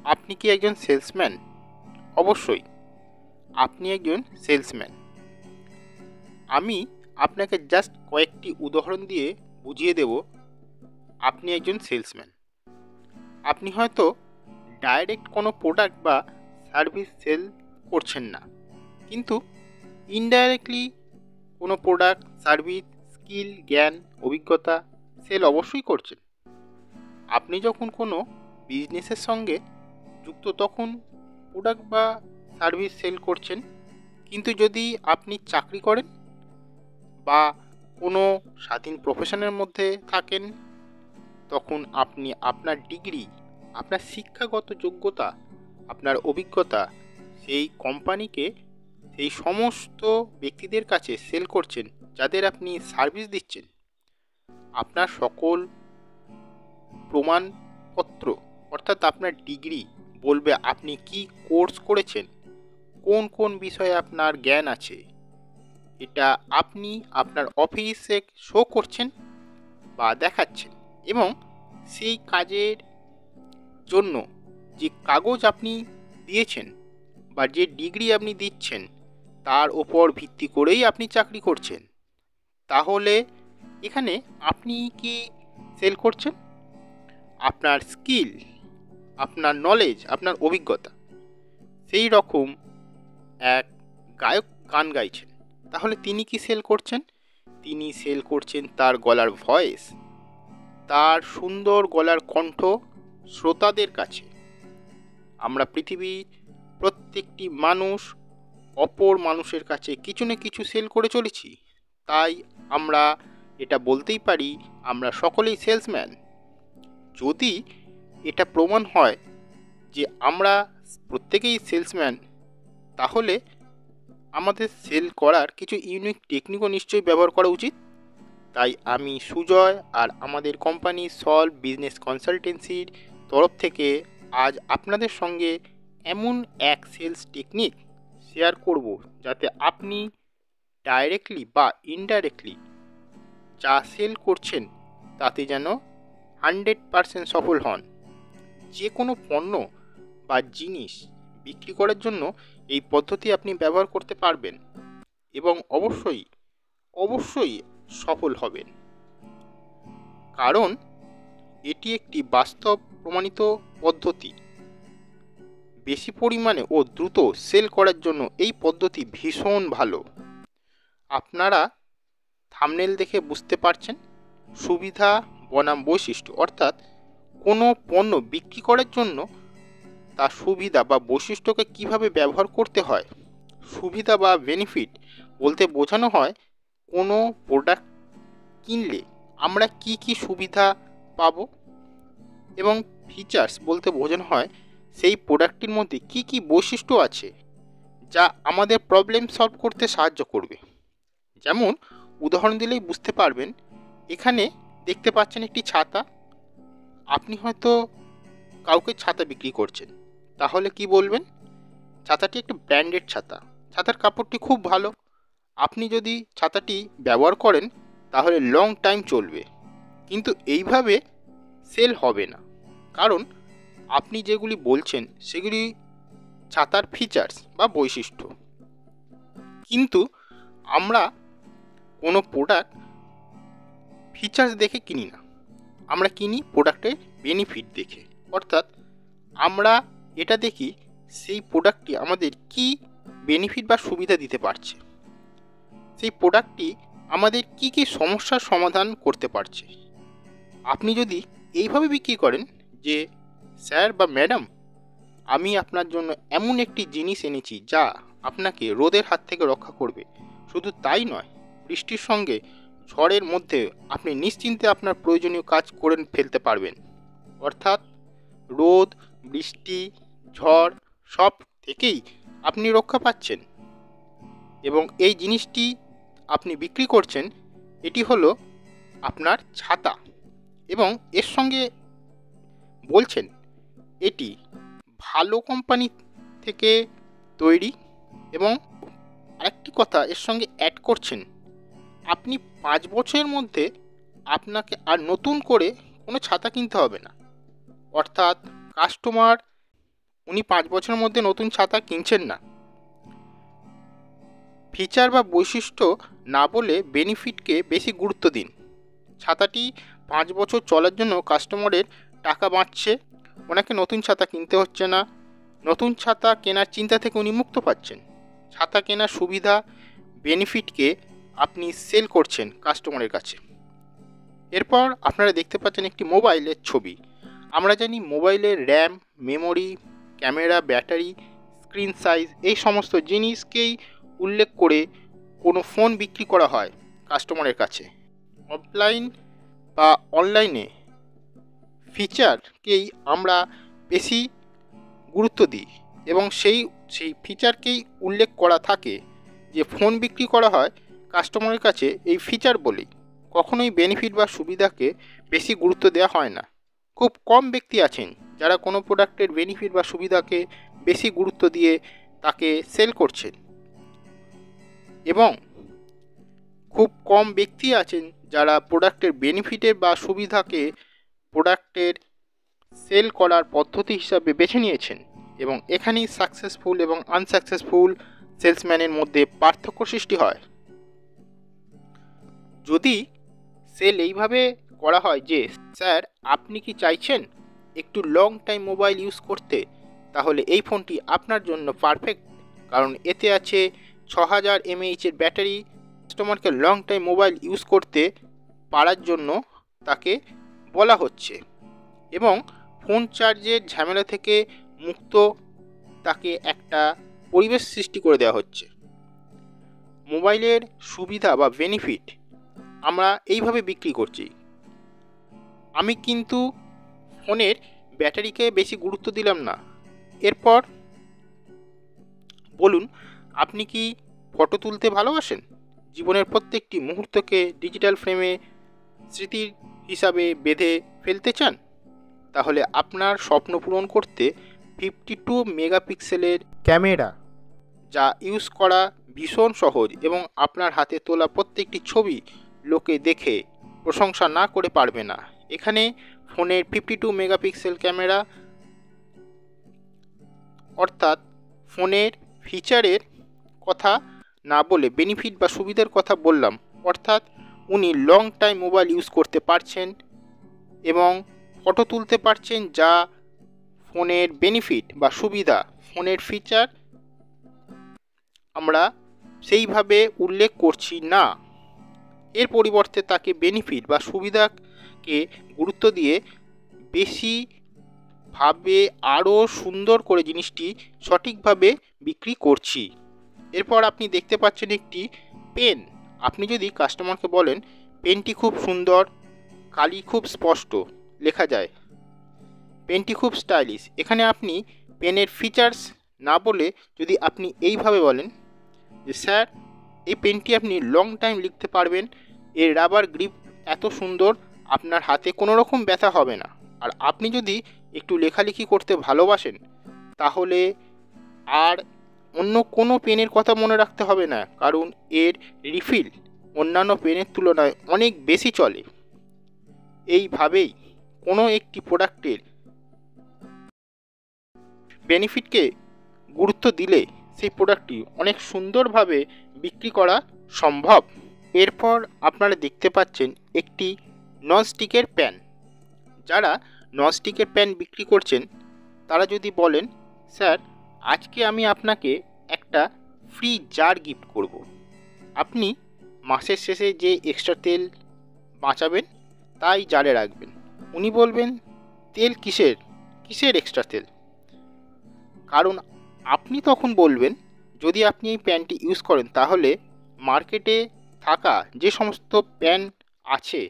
আপনি কি একজন সেলসম্যান? অবশ্যই আপনি একজন সেলসম্যান। আমি আপনাকে জাস্ট কয়েকটি উদাহরণ দিয়ে বুঝিয়ে দেব আপনি একজন সেলসম্যান। আপনি হয়তো ডাইরেক্ট কোনো প্রোডাক্ট বা সার্ভিস সেল করছেন না, কিন্তু ইনডাইরেক্টলি কোনো প্রোডাক্ট, সার্ভিস, স্কিল, জ্ঞান, অভিজ্ঞতা সেল অবশ্যই করছেন। আপনি যখন কোনো বিজনেসের সঙ্গে যুক্ত তখন প্রোডাক্ট বা সার্ভিস সেল করছেন, কিন্তু যদি আপনি চাকরি করেন বা কোনো স্বাধীন প্রফেশনের মধ্যে থাকেন, তখন আপনি আপনার ডিগ্রি, আপনার শিক্ষাগত যোগ্যতা, আপনার অভিজ্ঞতা সেই কোম্পানিকে, সেই সমস্ত ব্যক্তিদের কাছে সেল করছেন যাদের আপনি সার্ভিস দিচ্ছেন। আপনার সকল প্রমাণপত্র অর্থাৎ আপনার ডিগ্রি বলবে আপনি কি কোর্স করেছেন, কোন কোন বিষয়ে আপনার জ্ঞান আছে, এটা আপনি আপনার অফিসে শো করছেন বা দেখাচ্ছেন। এবং সেই কাজের জন্য যে কাগজ আপনি দিয়েছেন বা যে ডিগ্রি আপনি দিচ্ছেন তার ওপর ভিত্তি করেই আপনি চাকরি করছেন। তাহলে এখানে আপনি কি সেল করছেন? আপনার স্কিল, আপনার নলেজ, আপনার অভিজ্ঞতা। সেই রকম এক গায়ক গান গাইছেন, তাহলে তিনি কি সেল করছেন? তিনি সেল করছেন তার গলার ভয়েস, তার সুন্দর গলার কণ্ঠ শ্রোতাদের কাছে। আমরা পৃথিবীর প্রত্যেকটি মানুষ অপর মানুষের কাছে কিছু না কিছু সেল করে চলেছি, তাই আমরা এটা বলতেই পারি আমরা সকলেই সেলসম্যান। যদি এটা প্রমাণ হয় যে আমরা প্রত্যেকেই সেলসম্যান, তাহলে আমাদের সেল করার কিছু ইউনিক টেকনিকও নিশ্চয়ই ব্যবহার করা উচিত। তাই আমি সুজয় আর আমাদের কোম্পানি সলভ বিজনেস কনসালটেন্সির তরফ থেকে আজ আপনাদের সঙ্গে এমন এক সেলস টেকনিক শেয়ার করব যাতে আপনি ডাইরেক্টলি বা ইনডাইরেক্টলি যা সেল করছেন তাতে যেন 100% সফল হন। যে কোনো পণ্য বা জিনিস বিক্রি করার জন্য এই পদ্ধতি আপনি ব্যবহার করতে পারবেন এবং অবশ্যই অবশ্যই সফল হবেন, কারণ এটি একটি বাস্তব প্রমাণিত পদ্ধতি। বেশি পরিমাণে ও দ্রুত সেল করার জন্য এই পদ্ধতি ভীষণ ভালো। আপনারা থাম্বনেল দেখে বুঝতে পারছেন সুবিধা বনাম বৈশিষ্ট্য, অর্থাৎ কোনো পণ্য বিক্রি করার জন্য তার সুবিধা বা বৈশিষ্ট্যকে কিভাবে ব্যবহার করতে হয়। সুবিধা বা বেনিফিট বলতে বোঝানো হয় কোনো প্রোডাক্ট কিনলে আমরা কি কি সুবিধা পাবো, এবং ফিচার্স বলতে বোঝানো হয় সেই প্রোডাক্টটির মধ্যে কি কি বৈশিষ্ট্য আছে যা আমাদের প্রবলেম সলভ করতে সাহায্য করবে। যেমন উদাহরণ দিলেই বুঝতে পারবেন, এখানে দেখতে পাচ্ছেন একটি ছাতা। আপনি হয়তো কাউকে ছাতা বিক্রি করছেন, তাহলে কি বলবেন? ছাতাটি একটা ব্র্যান্ডেড ছাতা, ছাতার কাপড়টি খুব ভালো, আপনি যদি ছাতাটি ব্যবহার করেন তাহলে লং টাইম চলবে। কিন্তু এইভাবে সেল হবে না, কারণ আপনি যেগুলি বলছেন সেগুলি ছাতার ফিচার্স বা বৈশিষ্ট্য। কিন্তু আমরা কোনো প্রোডাক্ট ফিচার্স দেখে কিনি না, আমরা কিনি প্রোডাক্টের বেনিফিট দেখে। অর্থাৎ আমরা এটা দেখি সেই প্রোডাক্টটি আমাদের কি বেনিফিট বা সুবিধা দিতে পারছে, সেই প্রোডাক্টটি আমাদের কি কি সমস্যার সমাধান করতে পারছে। আপনি যদি এইভাবে বিক্রি করেন যে স্যার বা ম্যাডাম, আমি আপনার জন্য এমন একটি জিনিস এনেছি যা আপনাকে রোদের হাত থেকে রক্ষা করবে, শুধু তাই নয়, বৃষ্টির সঙ্গে ঝড়ের মধ্যে আপনি নিশ্চিন্তে আপনার প্রয়োজনীয় কাজ করে ফেলতে পারবেন। অর্থাৎ রোদ, বৃষ্টি, ঝড় সব থেকেই আপনি রক্ষা পাচ্ছেন, এবং এই জিনিসটি আপনি বিক্রি করছেন, এটি হলো আপনার ছাতা, এবং এর সঙ্গে বলছেন এটি ভালো কোম্পানি থেকে তৈরি। এবং আরেকটি কথা এর সঙ্গে অ্যাড করছেন, আপনি 5 বছরের মধ্যে আপনাকে আর নতুন করে কোনো ছাতা কিনতে হবে না। অর্থাৎ কাস্টমার উনি 5 বছরের মধ্যে নতুন ছাতা কিনছেন না। ফিচার বা বৈশিষ্ট্য না বলে বেনিফিটকে বেশি গুরুত্ব দিন। ছাতাটি 5 বছর চলার জন্য কাস্টমারের টাকা বাঁচছে, ওনাকে নতুন ছাতা কিনতে হচ্ছে না, নতুন ছাতা কেনার চিন্তা থেকে উনি মুক্ত পাচ্ছেন। ছাতা কেনার সুবিধা, বেনিফিটকে আপনি সেল করছেন কাস্টমারের কাছে। এরপর আপনারা দেখতে পাচ্ছেন একটি মোবাইলের ছবি। আমরা জানি মোবাইলের RAM, memory, camera, battery, screen size এই সমস্ত জিনিসকেই উল্লেখ করে কোনো ফোন বিক্রি করা হয় কাস্টমারের কাছে। অফলাইন বা অনলাইনে ফিচারকেই আমরা বেশি গুরুত্ব দিই এবং সেই ফিচারকেই উল্লেখ করা থাকে যে ফোন বিক্রি করা হয় কাস্টমারের কাছে এই ফিচার বলেই। কখনোই বেনিফিট বা সুবিধাকে বেশি গুরুত্ব দেওয়া হয় না। খুব কম ব্যক্তি আছেন যারা কোনো প্রোডাক্টের বেনিফিট বা সুবিধাকে বেশি গুরুত্ব দিয়ে তাকে সেল করছেন, এবং খুব কম ব্যক্তি আছেন যারা প্রোডাক্টের বেনিফিটের বা সুবিধাকে প্রোডাক্টের সেল করার পদ্ধতি হিসাবে বেছে নিয়েছেন, এবং এখানেই সাকসেসফুল এবং আনসাকসেসফুল সেলসম্যানের মধ্যে পার্থক্য সৃষ্টি হয়। যদি সেল এইভাবে করা হয় যে স্যার আপনি কি চাইছেন একটু লং টাইম মোবাইল ইউজ করতে, তাহলে এই ফোনটি আপনার জন্য পারফেক্ট, কারণ এতে আছে 6000 mAh ব্যাটারি। কাস্টমারকে লং টাইম মোবাইল ইউজ করতে পারার জন্য তাকে বলা হচ্ছে, এবং ফোন চার্জের ঝামেলা থেকে মুক্ত তাকে একটা পরিবেশ সৃষ্টি করে দেওয়া হচ্ছে। মোবাইলের সুবিধা বা বেনিফিট আমরা এইভাবে বিক্রি করছি। আমি কিন্তু ফোনের ব্যাটারিকে বেশি গুরুত্ব দিলাম না। এরপর বলুন, আপনি কি ফটো তুলতে ভালোবাসেন? জীবনের প্রত্যেকটি মুহূর্তকে ডিজিটাল ফ্রেমে স্মৃতির হিসাবে বেঁধে ফেলতে চান? তাহলে আপনার স্বপ্ন পূরণ করতে 52 মেগাপিক্সেলের ক্যামেরা যা ইউজ করা ভীষণ সহজ, এবং আপনার হাতে তোলা প্রত্যেকটি ছবি লোকে দেখে প্রশংসা না করে পারবে না। এখানে ফোনের 52 মেগাপিক্সেল ক্যামেরা, অর্থাৎ ফোনের ফিচারের কথা না বলে বেনিফিট বা সুবিধার কথা বললাম, অর্থাৎ উনি লং টাইম মোবাইল ইউজ করতে পারছেন এবং ফটো তুলতে পারছেন, যা ফোনের বেনিফিট বা সুবিধা, ফোনের ফিচার আমরা সেইভাবে উল্লেখ করছি না। এর পরিবর্তে তাকে বেনিফিট বা সুবিধাকে গুরুত্ব দিয়ে বেশিভাবে আরও সুন্দর করে জিনিসটি সঠিকভাবে বিক্রি করছি। এরপর আপনি দেখতে পাচ্ছেন একটি পেন। আপনি যদি কাস্টমারকে বলেন পেনটি খুব সুন্দর, কালি খুব স্পষ্ট লেখা যায়, পেনটি খুব স্টাইলিশ, এখানে আপনি পেনের ফিচার্স না বলে যদি আপনি এইভাবে বলেন যে স্যার এই পেনটি আপনি লং টাইম লিখতে পারবেন, এর রাবার গ্রিপ এত সুন্দর, আপনার হাতে কোনো রকম ব্যথা হবে না। আর আপনি যদি একটু লেখালেখি করতে ভালোবাসেন, তাহলে আর অন্য কোনো পেনের কথা মনে রাখতে হবে না, কারণ এর রিফিল অন্যান্য পেনের তুলনায় অনেক বেশি চলে। এইভাবেই কোনো একটি প্রোডাক্টের বেনিফিটকে গুরুত্ব দিলে সেই প্রোডাক্টটি অনেক সুন্দরভাবে বিক্রি করা সম্ভব। এরপর আপনারা দেখতে পাচ্ছেন একটি ননস্টিকের প্যান। যারা ননস্টিকের প্যান বিক্রি করছেন তারা যদি বলেন স্যার আজকে আমি আপনাকে একটা ফ্রি জার গিফট করব, আপনি মাসের শেষে যে এক্সট্রা তেল বাঁচাবেন তাই জারে রাখবেন। উনি বলবেন তেল কিসের এক্সট্রা তেল? কারণ আপনি তখন বলবেন যদি আপনি এই প্যানটি ইউজ করেন তাহলে মার্কেটে থাকা যে সমস্ত প্যান আছে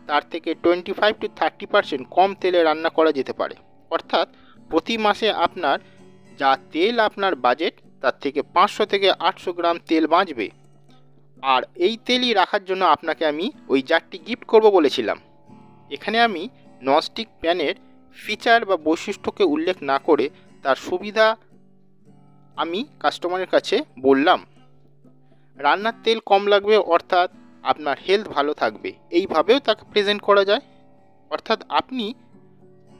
তার থেকে 25 to 30% কম তেলে রান্না করা যেতে পারে। অর্থাৎ প্রতি মাসে আপনার যা তেল আপনার বাজেট তার থেকে 500 থেকে 800 গ্রাম তেল বাঁচবে। আর এই তেলই রাখার জন্য আপনাকে আমি ওই জারটি গিফট করব বলেছিলাম। এখানে আমি ননস্টিক প্যানের ফিচার বা বৈশিষ্ট্যকে উল্লেখ না করে তার সুবিধা আমি কাস্টমারের কাছে বললাম। রান্নার তেল কম লাগবে, অর্থাৎ আপনার হেলথ ভালো থাকবে, এইভাবেও তাকে প্রেজেন্ট করা যায়। অর্থাৎ আপনি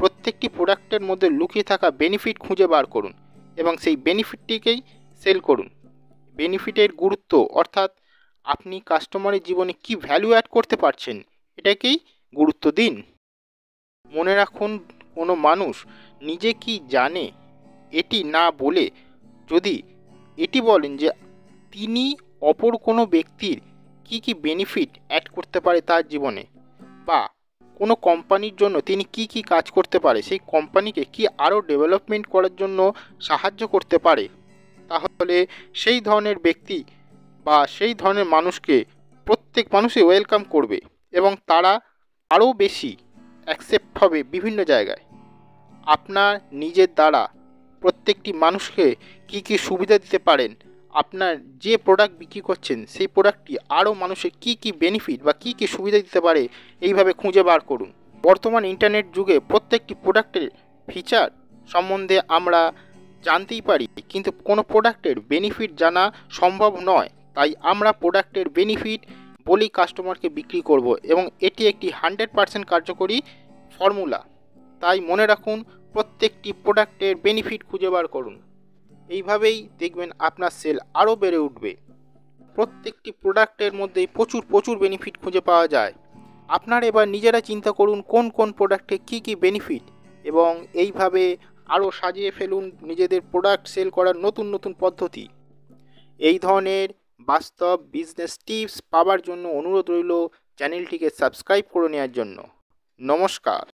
প্রত্যেকটি প্রোডাক্টের মধ্যে লুকিয়ে থাকা বেনিফিট খুঁজে বার করুন এবং সেই বেনিফিটটিকেই সেল করুন। বেনিফিটের গুরুত্ব অর্থাৎ আপনি কাস্টমারের জীবনে কি ভ্যালু অ্যাড করতে পারছেন এটাকেই গুরুত্ব দিন। মনে রাখুন, কোনো মানুষ নিজে কি জানে এটি না বলে যদি এটি বলেন যে তিনি অপর কোনো ব্যক্তির কি কি বেনিফিট অ্যাড করতে পারে তার জীবনে, বা কোনো কোম্পানির জন্য তিনি কি কি কাজ করতে পারে, সেই কোম্পানিকে কি আরও ডেভেলপমেন্ট করার জন্য সাহায্য করতে পারে, তাহলে সেই ধরনের ব্যক্তি বা সেই ধরনের মানুষকে প্রত্যেক মানুষই ওয়েলকাম করবে এবং তারা আরও বেশি অ্যাকসেপ্ট হবে বিভিন্ন জায়গায়। আপনার নিজের দ্বারা প্রত্যেকটি মানুষকে কি কি সুবিধা দিতে পারেন, আপনার যে প্রোডাক্ট বিক্রি করছেন সেই প্রোডাক্টটি আরও মানুষের কি কি বেনিফিট বা কি কি সুবিধা দিতে পারে এইভাবে খুঁজে বার করুন। বর্তমান ইন্টারনেট যুগে প্রত্যেকটি প্রোডাক্টের ফিচার সম্বন্ধে আমরা জানতেই পারি, কিন্তু কোনো প্রোডাক্টের বেনিফিট জানা সম্ভব নয়। তাই আমরা প্রোডাক্টের বেনিফিট বলেই কাস্টমারকে বিক্রি করব এবং এটি একটি 100% কার্যকরী ফর্মুলা। তাই মনে রাখুন, প্রত্যেকটি প্রোডাক্টের বেনিফিট খুঁজে বার করুন। এইভাবেই দেখবেন আপনার সেল আরও বেড়ে উঠবে। প্রত্যেকটি প্রোডাক্টের মধ্যেই প্রচুর বেনিফিট খুঁজে পাওয়া যায়। আপনারা এবার নিজেরা চিন্তা করুন কোন কোন প্রোডাক্টে কী কী বেনিফিট, এবং এইভাবে আরও সাজিয়ে ফেলুন নিজেদের প্রোডাক্ট সেল করার নতুন নতুন পদ্ধতি। এই ধরনের বাস্তব বিজনেস টিপস পাওয়ার জন্য অনুরোধ রইল চ্যানেলটিকে সাবস্ক্রাইব করে নেওয়ার জন্য। নমস্কার।